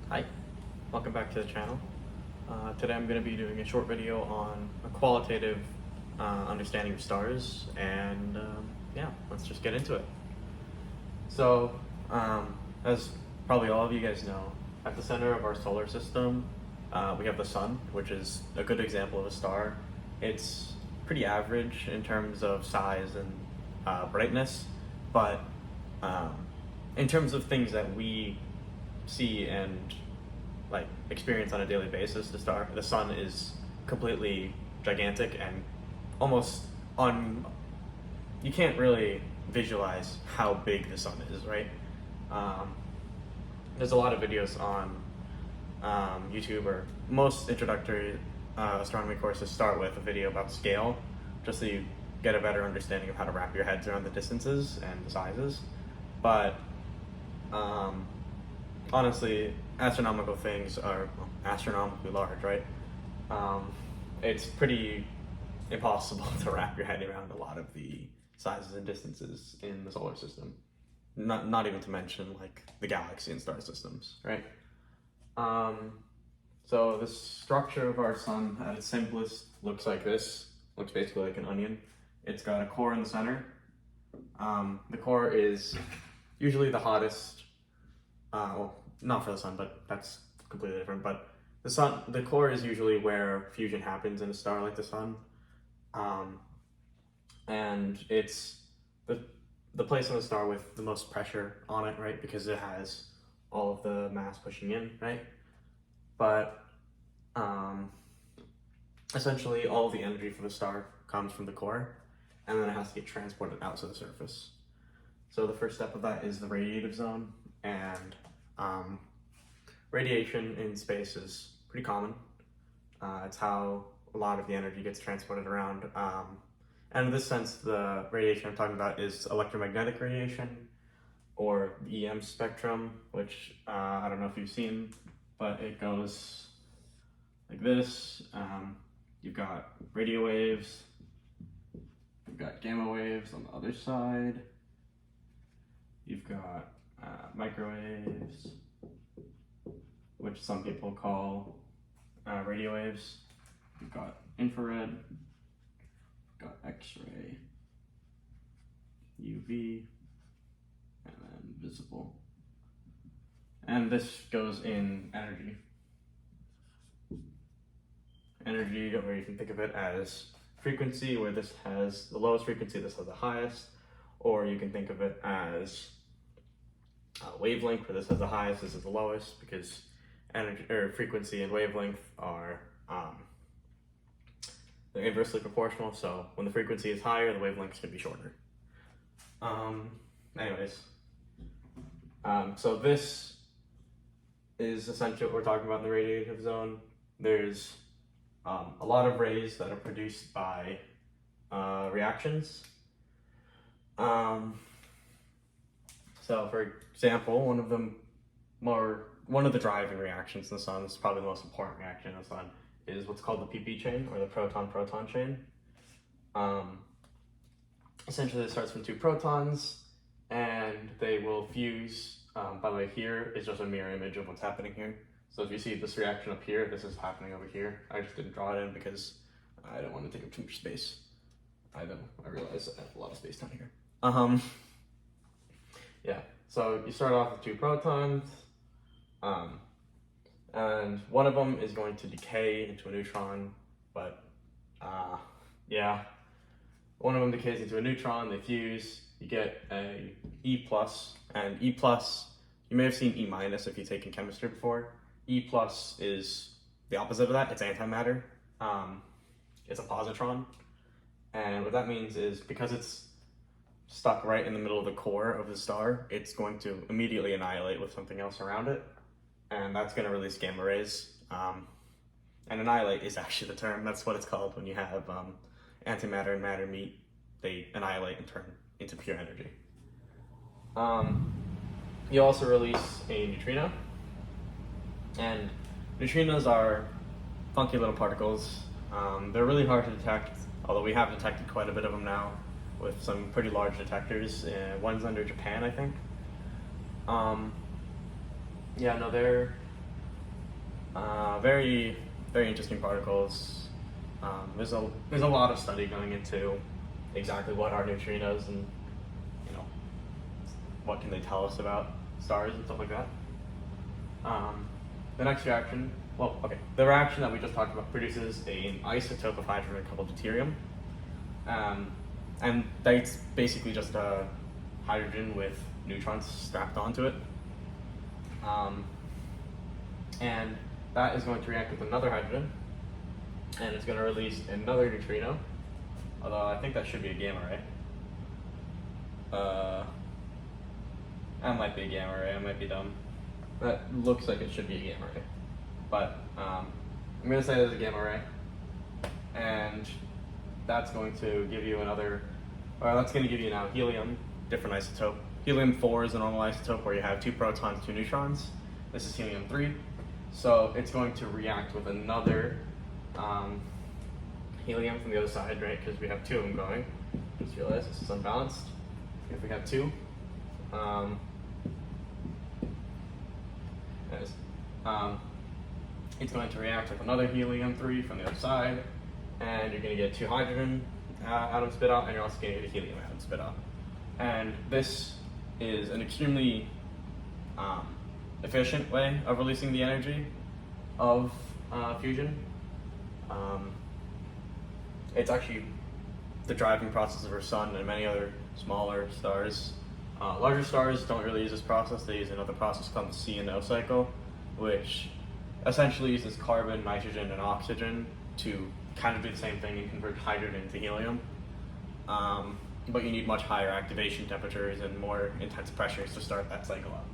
Hi, welcome back to the channel. Today I'm going to be doing a short video on a qualitative understanding of stars, and yeah, let's just get into it. So, as probably all of you guys know, at the center of our solar system, we have the sun, which is a good example of a star. It's pretty average in terms of size and brightness, but in terms of things that we see and like experience on a daily basis, the sun is completely gigantic and almost on. You can't really visualize how big the sun is, right? Um, there's a lot of videos on YouTube, or most introductory astronomy courses start with a video about scale, just so you get a better understanding of how to wrap your heads around the distances and the sizes. But honestly, astronomical things are astronomically large, right? It's pretty impossible to wrap your head around a lot of the sizes and distances in the solar system. Not even to mention like the galaxy and star systems, right? So the structure of our sun at its simplest looks like this. Looks basically like an onion. It's got a core in the center. The core is usually the hottest. Well, not for the sun, but that's completely different. But the core is usually where fusion happens in a star like the sun, and it's the place on the star with the most pressure on it, right? Because it has all of the mass pushing in, right? But essentially, all of the energy for the star comes from the core, and then it has to get transported out to the surface. So the first step of that is the radiative zone, and radiation in space is pretty common. It's how a lot of the energy gets transported around. And in this sense, the radiation I'm talking about is electromagnetic radiation, or the EM spectrum, which I don't know if you've seen, but it goes like this. You've got radio waves, you've got gamma waves on the other side, you've got microwaves, which some people call radio waves. You've got infrared, you've got X-ray, UV, and then visible. And this goes in energy. Energy, or you can think of it as frequency, where this has the lowest frequency, this has the highest, or you can think of it as wavelength, where this has the highest, this is the lowest, because energy or frequency and wavelength are they're inversely proportional. So when the frequency is higher, the wavelengths can be shorter. Anyways, so this is essentially what we're talking about in the radiative zone. There's a lot of rays that are produced by reactions. So for example, one of the driving reactions in the sun, this is probably the most important reaction in the sun, is what's called the PP chain, or the proton-proton chain. Essentially, it starts from two protons, and they will fuse. By the way, here is just a mirror image of what's happening here. So if you see this reaction up here, this is happening over here. I just didn't draw it in because I don't want to take up too much space. I realize I have a lot of space down here. Yeah, so you start off with two protons, and one of them is going to decay into a neutron, but yeah, one of them decays into a neutron, they fuse, you get a E plus, and E plus, you may have seen E minus if you've taken chemistry before. E plus is the opposite of that, it's antimatter. It's a positron, and what that means is because it's stuck right in the middle of the core of the star, it's going to immediately annihilate with something else around it, and that's going to release gamma rays. And annihilate is actually the term, that's what it's called when you have antimatter and matter meet, they annihilate and turn into pure energy. You also release a neutrino, and neutrinos are funky little particles. They're really hard to detect, although we have detected quite a bit of them now with some pretty large detectors. One's under Japan, I think. Yeah, no, they're Very, very interesting particles. There's a lot of study going into exactly what are neutrinos and what can they tell us about stars and stuff like that. The next reaction, the reaction that we just talked about produces an isotope of hydrogen called deuterium. And that's basically just a hydrogen with neutrons strapped onto it. And that is going to react with another hydrogen, and it's going to release another neutrino, although I think that should be a gamma ray. That might be a gamma ray, I might be dumb. That looks like it should be a gamma ray. But I'm going to say there's a gamma ray, and that's going to give you that's going to give you now helium, different isotope. Helium-4 is a normal isotope where you have 2 protons, 2 neutrons. This is helium-3. So it's going to react with another helium from the other side, right? Because we have 2 of them going. Just realize this is unbalanced. If we have 2, it's going to react with another helium-3 from the other side, and you're going to get 2 hydrogen atoms spit out, and you're also going to get a helium atom spit out. And this is an extremely efficient way of releasing the energy of fusion. It's actually the driving process of our sun and many other smaller stars. Larger stars don't really use this process. They use another process called the C and O cycle, which essentially uses carbon, nitrogen, and oxygen to kind of do the same thing and convert hydrogen into helium. But you need much higher activation temperatures and more intense pressures to start that cycle up.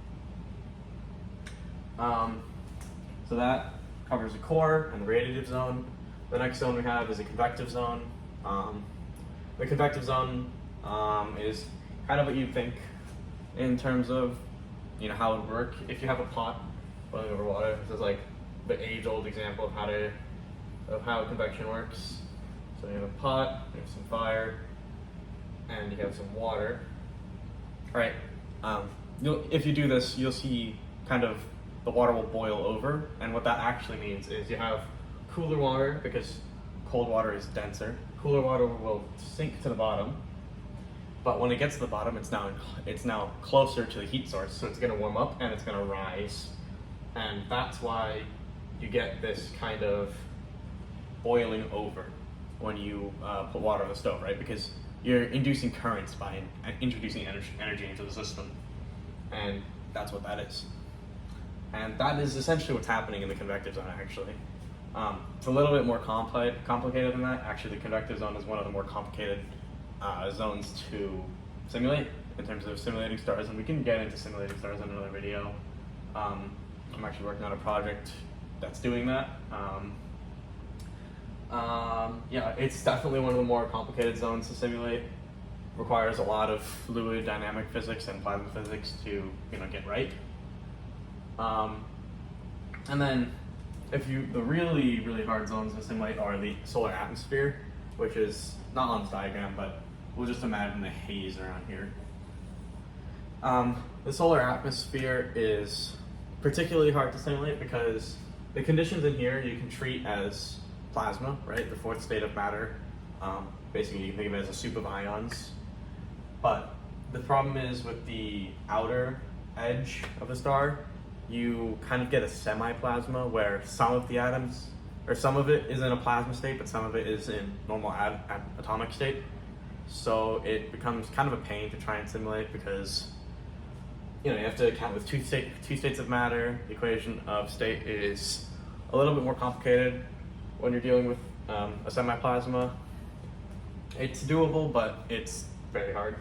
So that covers the core and the radiative zone. The next zone we have is a convective zone. The convective zone is kind of what you'd think in terms of how it would work. If you have a pot boiling over water, this is like the age-old example of how convection works. So you have a pot, you have some fire, and you have some water. Right. If you do this, you'll see kind of the water will boil over, and what that actually means is you have cooler water, because cold water is denser. Cooler water will sink to the bottom, but when it gets to the bottom, it's now closer to the heat source, so it's going to warm up and it's going to rise, and that's why you get this kind of boiling over when you put water on the stove, right? Because you're inducing currents by introducing energy into the system, and that's what that is. And that is essentially what's happening in the convective zone, actually. It's a little bit more complicated than that. Actually, the convective zone is one of the more complicated zones to simulate in terms of simulating stars, and we can get into simulating stars in another video. I'm actually working on a project that's doing that. Yeah, it's definitely one of the more complicated zones to simulate. Requires a lot of fluid dynamic physics and plasma physics to get right. And then the really, really hard zones to simulate are the solar atmosphere, which is not on this diagram, but we'll just imagine the haze around here. The solar atmosphere is particularly hard to simulate because the conditions in here you can treat as plasma, right? The fourth state of matter. Basically, you can think of it as a soup of ions. But the problem is with the outer edge of the star, you kind of get a semi-plasma where some of the atoms, or some of it is in a plasma state, but some of it is in normal atomic state. So it becomes kind of a pain to try and simulate because you have to account with two states of matter. The equation of state is a little bit more complicated when you're dealing with a semi-plasma. It's doable, but it's very hard.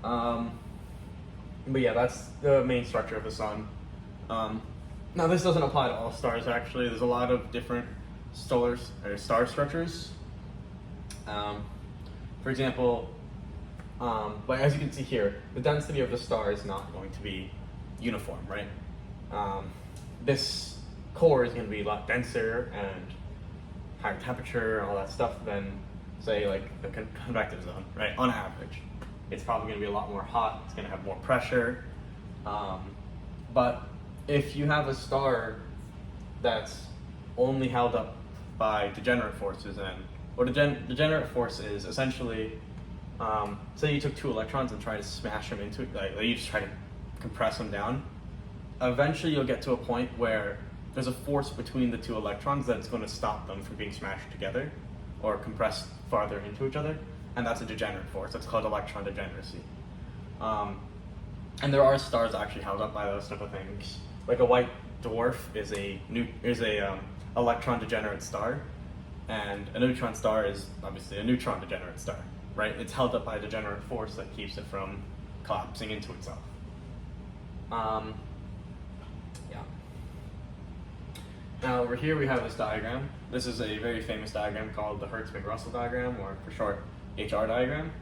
But yeah, that's the main structure of the sun. Now this doesn't apply to all stars actually. There's a lot of different star structures. For example, like as you can see here, the density of the star is not going to be uniform, right? This core is going to be a lot denser and higher temperature, all that stuff than say like the convective zone, right? On average, it's probably going to be a lot more hot. It's going to have more pressure. But if you have a star that's only held up by degenerate forces. And what a degenerate force is essentially, say you took two electrons and tried to smash them into, like you just try to compress them down. Eventually you'll get to a point where there's a force between the two electrons that's going to stop them from being smashed together or compressed farther into each other, and that's a degenerate force. That's called electron degeneracy. And there are stars actually held up by those type of things. Like a white dwarf is a electron degenerate star, and a neutron star is obviously a neutron degenerate star, right? It's held up by a degenerate force that keeps it from collapsing into itself. Yeah. Now over here we have this diagram. This is a very famous diagram called the Hertzsprung-Russell diagram, or for short, HR diagram.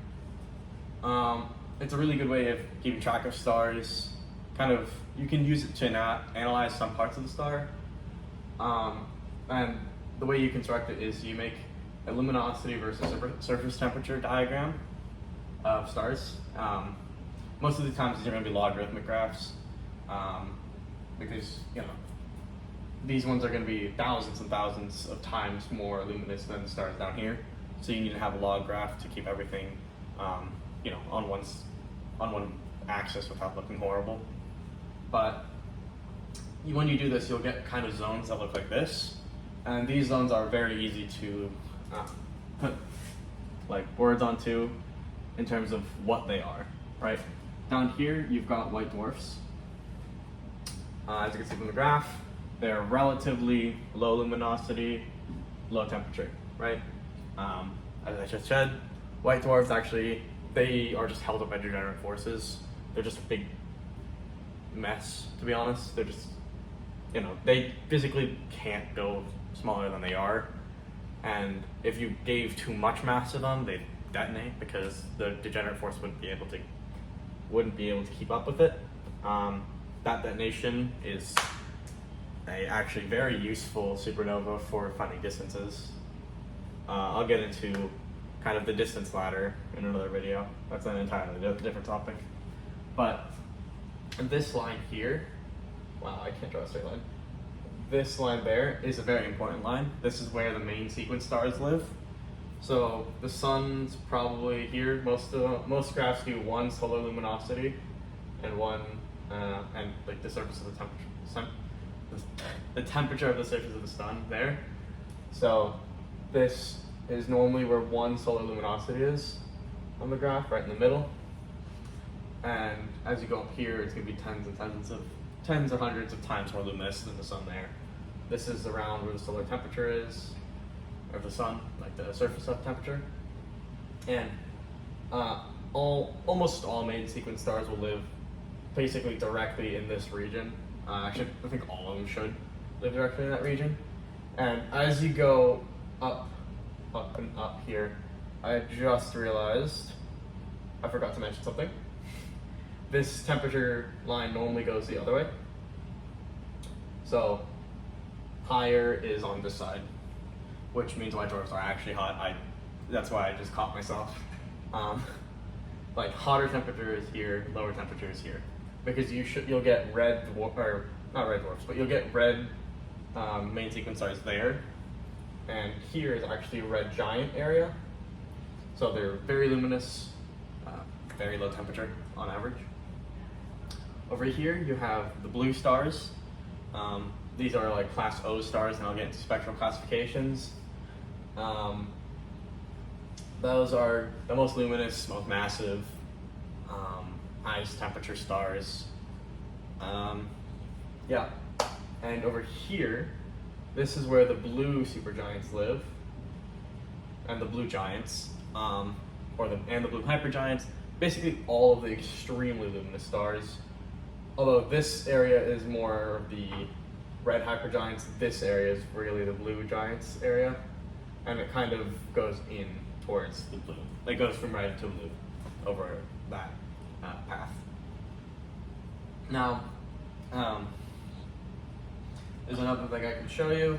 It's a really good way of keeping track of stars. Kind of, you can use it to analyze some parts of the star. And the way you construct it is you make a luminosity versus surface temperature diagram of stars. Most of the times these are going to be logarithmic graphs, because these ones are going to be thousands and thousands of times more luminous than the stars down here. So you need to have a log graph to keep everything, on one axis without looking horrible. But when you do this, you'll get kind of zones that look like this, and these zones are very easy to put like words onto in terms of what they are. Right down here, you've got white dwarfs. As you can see from the graph, they're relatively low luminosity, low temperature. Right. As I just said, white dwarfs actually, they are just held up by degenerate forces. They're just a big mess, to be honest. They're just, they physically can't go smaller than they are. And if you gave too much mass to them, they'd detonate because the degenerate force wouldn't be able to keep up with it. That detonation is actually very useful supernova for finding distances. I'll get into kind of the distance ladder in another video. That's an entirely different topic. But this line here, wow, I can't draw a straight line. This line there is a very important line. This is where the main sequence stars live. So the sun's probably here. Most graphs do one solar luminosity and one, and like the surface of the temperature, the temperature of the surface of the sun there. So this is normally where one solar luminosity is on the graph, right in the middle. And as you go up here, it's going to be tens or hundreds of times more luminous than the sun there. This is around where the solar temperature is, of the sun, like the surface of temperature. And almost all main sequence stars will live basically directly in this region. Actually, I think all of them should live directly in that region. And as you go up and up here, I just realized I forgot to mention something. This temperature line normally goes the other way. So higher is on this side, which means white dwarfs are actually hot. That's why I just caught myself. Like hotter temperature is here, lower temperature is here, because you'll get not red dwarfs, but you'll get red main sequence stars there, and here is actually a red giant area. So they're very luminous, very low temperature on average. Over here you have the blue stars. These are like class O stars, and I'll get into spectral classifications. Those are the most luminous, most massive, highest temperature stars. Yeah, and over here, this is where the blue supergiants live, and the blue giants, and the blue hypergiants. Basically, all of the extremely luminous stars. Although this area is more of the red hypergiants, this area is really the blue giants area, and it kind of goes in towards the blue. It goes from red to blue over that path. Now, there's another thing I can show you.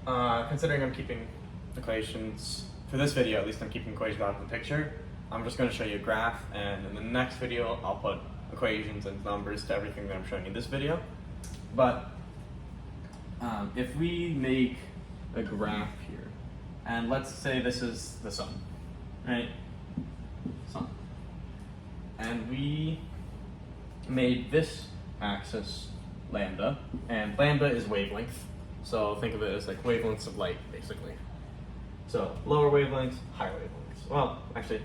Considering I'm keeping equations, for this video at least I'm keeping equations out of the picture, I'm just going to show you a graph, and in the next video I'll put equations and numbers to everything that I'm showing in this video. But if we make a graph here, and let's say this is the sun, right? Sun. And we made this axis lambda, and lambda is wavelength. So think of it as like wavelengths of light, basically. So lower wavelengths, higher wavelengths. Well, actually,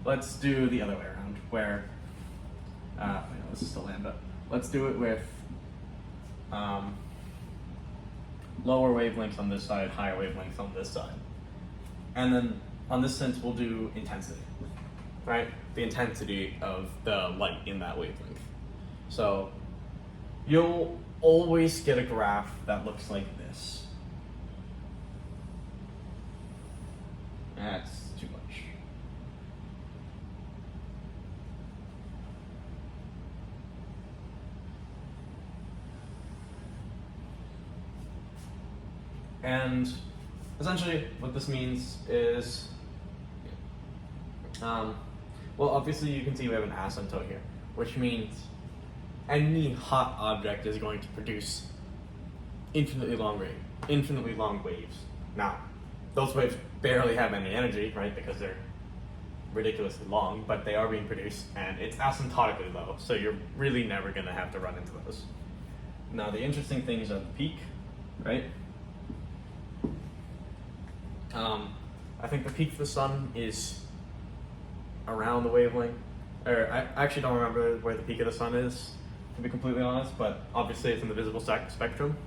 let's do the other way around, where, this is still lambda. Let's do it with lower wavelengths on this side, higher wavelengths on this side. And then on this sense, we'll do intensity, right? The intensity of the light in that wavelength. So you'll always get a graph that looks like this. That's too much. And essentially what this means is, well, obviously you can see we have an asymptote here, which means any hot object is going to produce infinitely long waves. Now, those waves barely have any energy, right, because they're ridiculously long, but they are being produced, and it's asymptotically low, so you're really never going to have to run into those. Now, the interesting thing is at the peak, right? I think the peak for the sun is around the wavelength, or I actually don't remember where the peak of the sun is, to be completely honest, but obviously it's in the visible spectrum.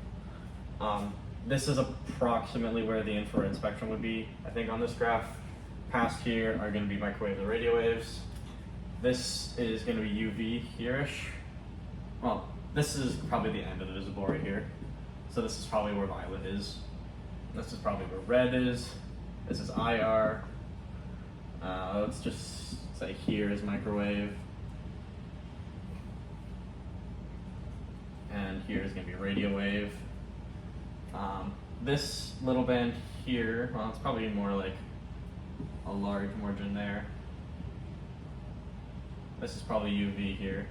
This is approximately where the infrared spectrum would be, I think, on this graph. Past here are going to be microwave and radio waves. This is going to be UV here-ish. Well, this is probably the end of the visible right here. So this is probably where violet is. This is probably where red is. This is IR. Let's just say here is microwave. And here is going to be radio wave. This little band here, well, it's probably more like a large margin there. This is probably UV here.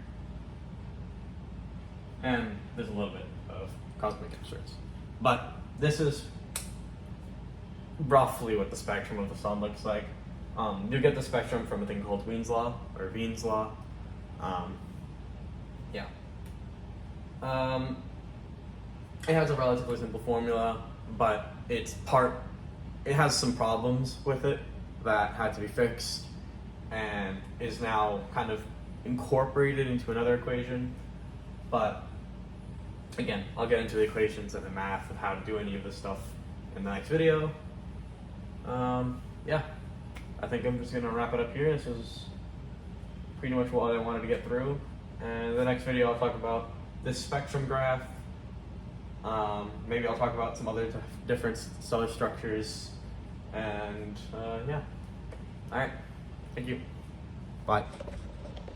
And there's a little bit of cosmic inserts. But this is roughly what the spectrum of the sun looks like. You get the spectrum from a thing called Wien's law, or Wien's law. Yeah. It has a relatively simple formula, but it has some problems with it that had to be fixed and is now kind of incorporated into another equation. But again, I'll get into the equations and the math of how to do any of this stuff in the next video. Yeah, I think I'm just gonna wrap it up here. This is pretty much what I wanted to get through. And in the next video, I'll talk about this spectrum graph. Maybe I'll talk about some other different stellar structures. And yeah. All right. Thank you. Bye.